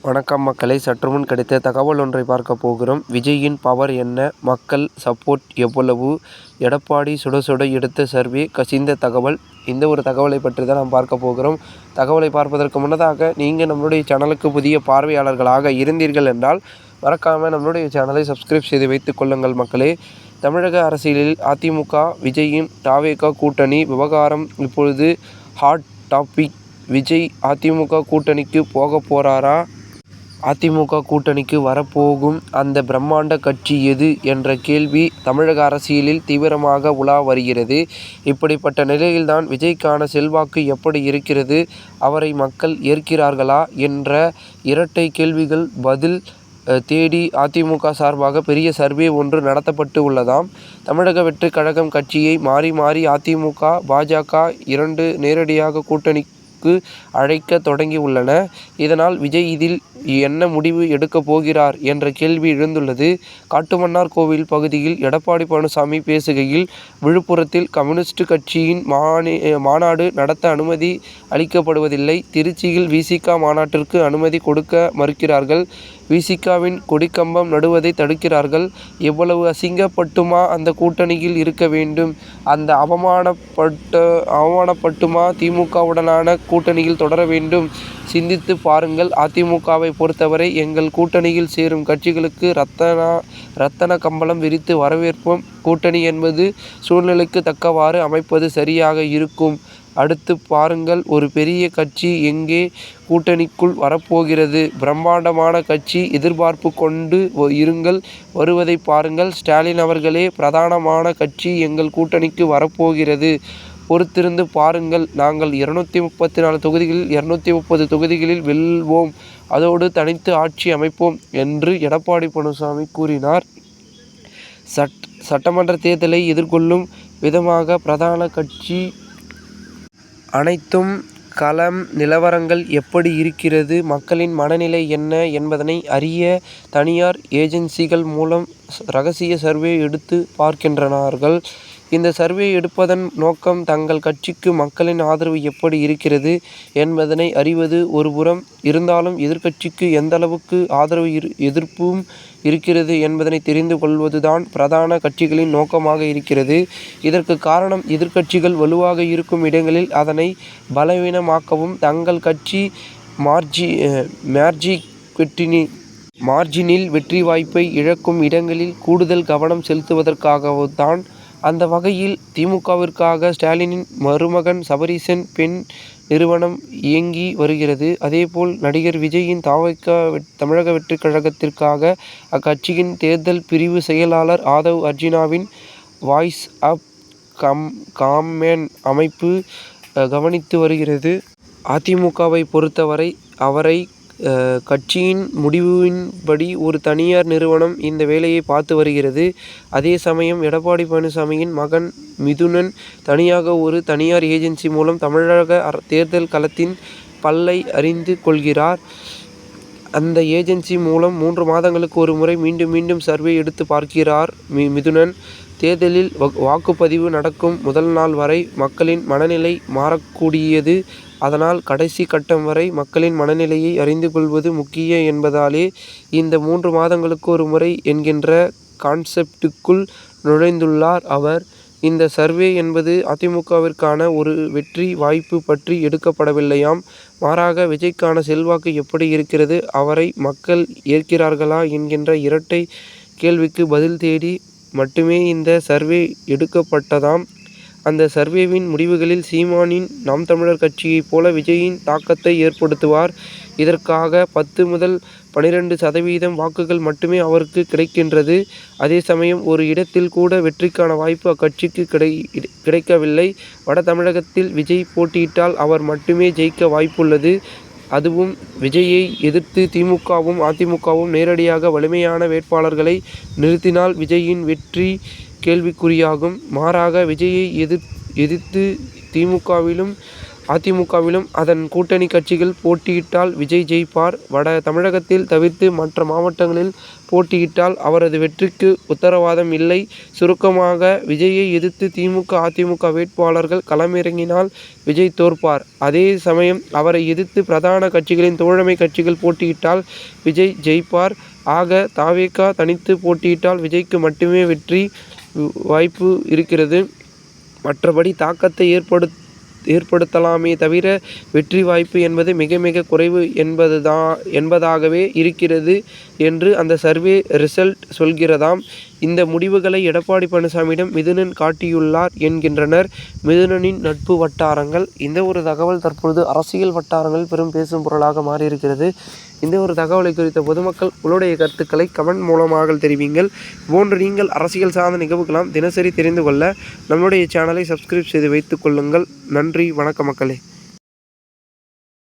வணக்கம் மக்களே, சற்றுமுன் கிடைத்த தகவல் ஒன்றை பார்க்க போகிறோம். விஜயின் பவர் என்ன, மக்கள் சப்போர்ட் எவ்வளவு, எடப்பாடி சுட சுட எடுத்த சர்வே கசிந்த தகவல். இந்த ஒரு தகவலை பற்றி தான் நாம் பார்க்க போகிறோம். தகவலை பார்ப்பதற்கு முன்னதாக நீங்கள் நம்மளுடைய சேனலுக்கு புதிய பார்வையாளர்களாக இருந்தீர்கள் என்றால் மறக்காமல் நம்மளுடைய சேனலை சப்ஸ்கிரைப் செய்து வைத்துக் கொள்ளுங்கள் மக்களே. தமிழக அரசியலில் அதிமுக விஜயின் தாவேகா கூட்டணி விவகாரம் இப்பொழுது ஹாட் டாபிக். விஜய் அதிமுக கூட்டணிக்கு போக போறாரா? அதிமுக கூட்டணிக்கு வரப்போகும் அந்த பிரம்மாண்ட கட்சி எது என்ற கேள்வி தமிழக அரசியலில் தீவிரமாக உலா வருகிறது. இப்படிப்பட்ட நிலையில்தான் விஜய்க்கான செல்வாக்கு எப்படி இருக்கிறது, அவரை மக்கள் ஏற்கிறார்களா என்ற இரட்டை கேள்விகள் பதில் தேடி அதிமுக சார்பாக பெரிய சர்வே ஒன்று நடத்தப்பட்டு உள்ளதாம். தமிழக வெற்றிக் கழகம் கட்சியை மாறி மாறி அதிமுக, பாஜக இரண்டு நேரடியாக கூட்டணி அழைக்க தொடங்கி உள்ளன. இதனால் விஜய் இதில் என்ன முடிவு எடுக்கப் போகிறார் என்ற கேள்வி எழுந்துள்ளது. காட்டுமன்னார் கோவில் பகுதியில் எடப்பாடி பழனிசாமி பேசுகையில், விழுப்புரத்தில் கம்யூனிஸ்ட் கட்சியின் மாநாடு நடத்த அனுமதி அளிக்கப்படுவதில்லை. திருச்சியில் விசிக மாநாட்டிற்கு அனுமதி கொடுக்க மறுக்கிறார்கள். விசிகவின் கொடிக்கம்பம் நடுவதை தடுக்கிறார்கள். எவ்வளவு அசிங்கப்பட்டுமா அந்த கூட்டணியில் இருக்க வேண்டும்? அந்த அவமானப்பட்டுமா திமுகவுடனான கூட்டணியில் தொடர வேண்டும்? சிந்தித்து பாருங்கள். அதிமுகவை பொறுத்தவரை எங்கள் கூட்டணியில் சேரும் கட்சிகளுக்கு ரத்தன கம்பளம் விரித்து வரவேற்போம். கூட்டணி என்பது சூழ்நிலைக்கு தக்கவாறு அமைப்பது சரியாக இருக்கும். அடுத்து பாருங்கள், ஒரு பெரிய கட்சி எங்கே கூட்டணிக்குள் வரப்போகிறது. பிரம்மாண்டமான கட்சி, எதிர்பார்ப்பு கொண்டு இருங்கள், வருவதை பாருங்கள். ஸ்டாலின் அவர்களே, பிரதானமான கட்சி எங்கள் கூட்டணிக்கு வரப்போகிறது, பொறுத்திருந்து பாருங்கள். நாங்கள் 234 தொகுதிகளில் 230 தொகுதிகளில் வெல்வோம், அதோடு தனித்து ஆட்சி அமைப்போம் என்று எடப்பாடி பழனிசாமி கூறினார். சட்டமன்ற தேர்தலை எதிர்கொள்ளும் விதமாக பிரதான கட்சி அனைத்தும் களம் நிலவரங்கள் எப்படி இருக்கிறது, மக்களின் மனநிலை என்ன என்பதனை அறிய தனியார் ஏஜென்சிகள் மூலம் ரகசிய சர்வே எடுத்து பார்க்கின்றனார்கள். இந்த சர்வே எடுப்பதன் நோக்கம் தங்கள் கட்சிக்கு மக்களின் ஆதரவு எப்படி இருக்கிறது என்பதனை அறிவது ஒருபுறம் இருந்தாலும், எதிர்க்கட்சிக்கு எந்தளவுக்கு ஆதரவு எதிர்ப்பும் இருக்கிறது என்பதனை தெரிந்து கொள்வதுதான் பிரதான கட்சிகளின் நோக்கமாக இருக்கிறது. இதற்கு காரணம், எதிர்க்கட்சிகள் வலுவாக இருக்கும் இடங்களில் அதனை பலவீனமாக்கவும், தங்கள் கட்சி மார்ஜினில் வெற்றி வாய்ப்பை இழக்கும் இடங்களில் கூடுதல் கவனம் செலுத்துவதற்காகத்தான். அந்த வகையில் திமுகவிற்காக ஸ்டாலினின் மருமகன் சபரீசன் பெண் நிறுவனம் இயங்கி வருகிறது. அதேபோல் நடிகர் விஜயின் தமிழக வெற்றிக் கழகத்திற்காக அக்கட்சியின் தேர்தல் பிரிவு செயலாளர் ஆதவ் அர்ஜுனாவின் வாய்ஸ் ஆப் காமெண்ட் அமைப்பு கவனித்து வருகிறது. அதிமுகவை பொறுத்தவரை அவரை கட்சியின் முடிவின்படி ஒரு தனியார் நிறுவனம் இந்த வேலையை பார்த்து வருகிறது. அதே சமயம் எடப்பாடி பழனிசாமியின் மகன் மிதுனன் தனியாக ஒரு தனியார் ஏஜென்சி மூலம் தமிழக தேர்தல் களத்தின் பல்லை அறிந்து கொள்கிறார். அந்த ஏஜென்சி மூலம் 3 மாதங்களுக்கு ஒரு முறை மீண்டும் சர்வே எடுத்து பார்க்கிறார் மிதுனன். தேர்தலில் வாக்குப்பதிவு நடக்கும் முதல் நாள் வரை மக்களின் மனநிலை மாறக்கூடியது. அதனால் கடைசி கட்டம் வரை மக்களின் மனநிலையை அறிந்து கொள்வது முக்கிய என்பதாலே இந்த 3 மாதங்களுக்கு ஒரு முறை என்கின்ற கான்செப்டுக்குள் நுழைந்துள்ளார் அவர். இந்த சர்வே என்பது அதிமுகவிற்கான ஒரு வெற்றி வாய்ப்பு பற்றி எடுக்கப்படவில்லையாம். மாறாக விஜய்க்கான செல்வாக்கு எப்படி இருக்கிறது, அவரை மக்கள் ஏற்கிறார்களா என்கின்ற இரட்டை கேள்விக்கு பதில் தேடி மட்டுமே இந்த சர்வே எடுக்கப்பட்டதாம். அந்த சர்வேவின் முடிவுகளில் சீமானின் நாம் தமிழர் கட்சியைப் போல விஜயின் தாக்கத்தை ஏற்படுத்துவார். இதற்காக 10 முதல் 12% வாக்குகள் மட்டுமே அவருக்கு கிடைக்கின்றது. அதே சமயம் ஒரு இடத்தில் கூட வெற்றிக்கான வாய்ப்பு அக்கட்சிக்கு கிடைக்கவில்லை. வட தமிழகத்தில் விஜய் போட்டியிட்டால் அவர் மட்டுமே ஜெயிக்க வாய்ப்புள்ளது. அதுவும் விஜயை எதிர்த்து திமுகவும் அதிமுகவும் நேரடியாக வலிமையான வேட்பாளர்களை நிறுத்தினால் விஜயின் வெற்றி கேள்விக்குறியாகும். மாறாக விஜயை எதிர்த்து திமுகவிலும் அதிமுகவிலும் அதன் கூட்டணி கட்சிகள் போட்டியிட்டால் விஜய் ஜெயிப்பார். வட தமிழகத்தில் தவிர்த்து மற்ற மாவட்டங்களில் போட்டியிட்டால் அவரது வெற்றிக்கு உத்தரவாதம் இல்லை. சுருக்கமாக, விஜயை எதிர்த்து திமுக, அதிமுக வேட்பாளர்கள் களமிறங்கினால் விஜய் தோற்பார். அதே சமயம் அவரை எதிர்த்து பிரதான கட்சிகளின் தோழமை கட்சிகள் போட்டியிட்டால் விஜய் ஜெயிப்பார். ஆக, த.வே.க. தனித்து போட்டியிட்டால் விஜய்க்கு மட்டுமே வெற்றி வாய்ப்பு இருக்கிறது. மற்றபடி தாக்கத்தை ஏற்படுத்தலாமே தவிர வெற்றி வாய்ப்பு என்பது மிக மிக குறைவு என்பதாகவே இருக்கிறது என்று அந்த சர்வே ரிசல்ட் சொல்கிறதாம். இந்த முடிவுகளை எடப்பாடி பழனிசாமியிடம் மிதுனன் காட்டியுள்ளார் என்கின்றனர் மிதுனனின் நட்பு வட்டாரங்கள். இந்த ஒரு தகவல் தற்பொழுது அரசியல் வட்டாரங்கள் பெரும் பேசும் பொருளாக மாறியிருக்கிறது. இந்த ஒரு தகவலை குறித்த பொதுமக்கள் உங்களுடைய கருத்துக்களை கமெண்ட் மூலமாக தெரிவிங்கள். போன்று நீங்கள் அரசியல் சார்ந்த நிகழ்வுகளாம் தினசரி தெரிந்து கொள்ள நம்முடைய சேனலை சப்ஸ்கிரைப் செய்து வைத்துக் கொள்ளுங்கள். நன்றி, வணக்கம் மக்களே.